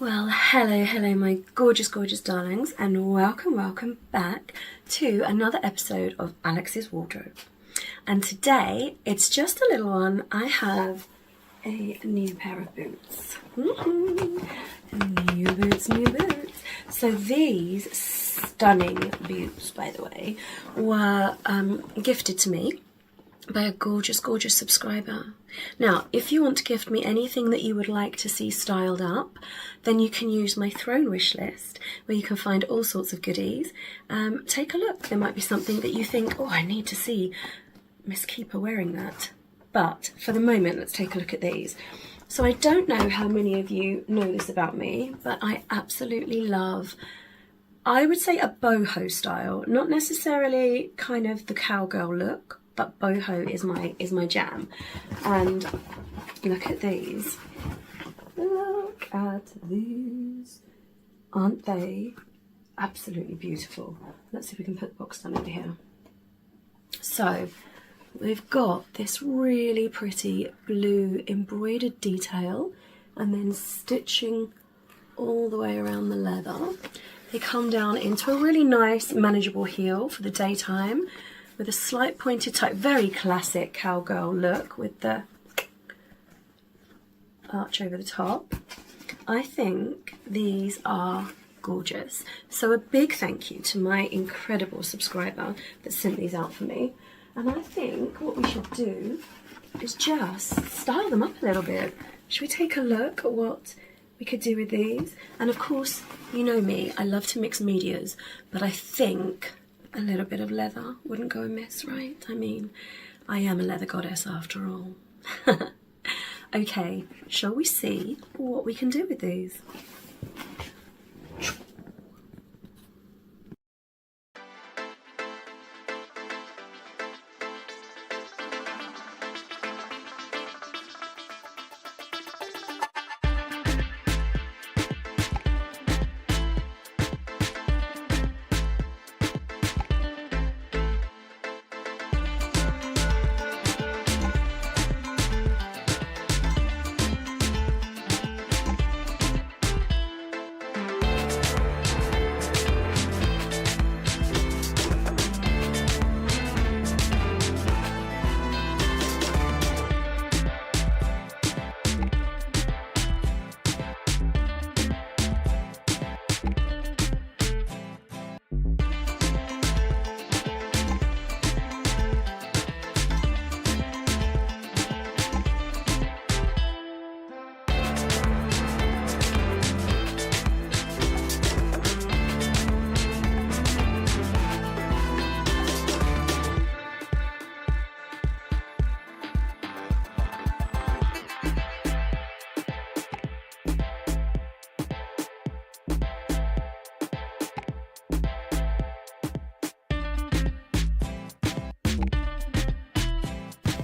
Well, hello my gorgeous darlings, and welcome back to another episode of Alex's Wardrobe. And today it's just a little one. I have a new pair of boots. New boots. So these stunning boots, by the way, were gifted to me by a gorgeous subscriber. Now, if you want to gift me anything that you would like to see styled up, then you can use my throne wish list, where you can find all sorts of goodies. Take a look. There might be something that you think, oh, I need to see Miss Keeper wearing that. But for the moment, let's take a look at these. So I don't know how many of you know this about me, but I absolutely love, I would say, a boho style, not necessarily kind of the cowgirl look, but boho is my jam. And look at these. Look at these. Aren't they absolutely beautiful? Let's see if we can put the box down over here. So we've got this really pretty blue embroidered detail and then stitching all the way around the leather. They come down into a really nice manageable heel for the daytime, with a slight pointed toe, very classic cowgirl look with the arch over the top. I think these are gorgeous. So a big thank you to my incredible subscriber that sent these out for me. And I think what we should do is just style them up a little bit. Should we take a look at what we could do with these? And of course, you know me, I love to mix medias, but I think a little bit of leather wouldn't go amiss, right? I mean, I am a leather goddess after all. Okay, shall we see what we can do with these?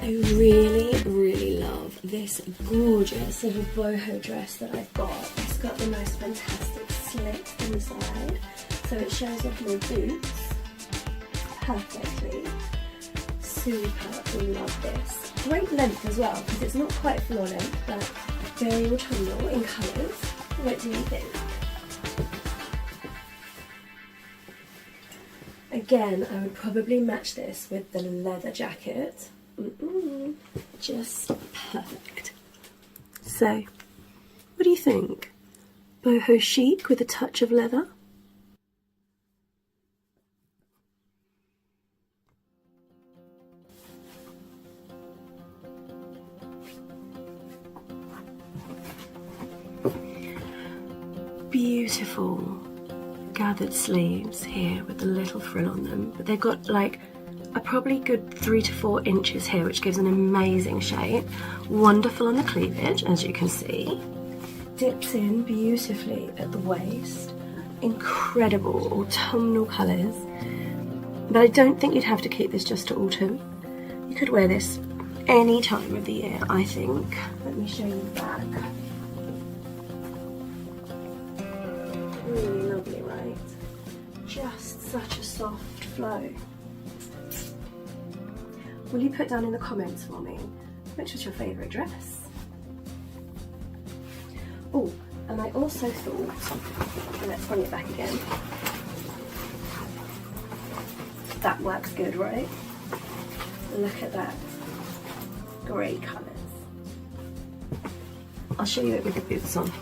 I really love this gorgeous little boho dress that I've got. It's got the most fantastic slit inside, so it shows off my boots perfectly. Super love this. Great length as well, because it's not quite floor length, but very autumnal in colours. What do you think? Again, I would probably match this with the leather jacket. Just perfect. So, what do you think? Boho chic with a touch of leather? Beautiful gathered sleeves here with the little frill on them, but they've got like a probably good 3 to 4 inches here, which gives an amazing shape. Wonderful on the cleavage, as you can see. Dips in beautifully at the waist. Incredible autumnal colours. But I don't think you'd have to keep this just to autumn. You could wear this any time of the year, I think. Let me show you the back. Really lovely, right? Just such a soft flow. Will you put down in the comments for me which was your favourite dress? Oh, and And I also thought, let's bring it back again. That works good, right? Look at that. Great colours. I'll show you it with the boots on.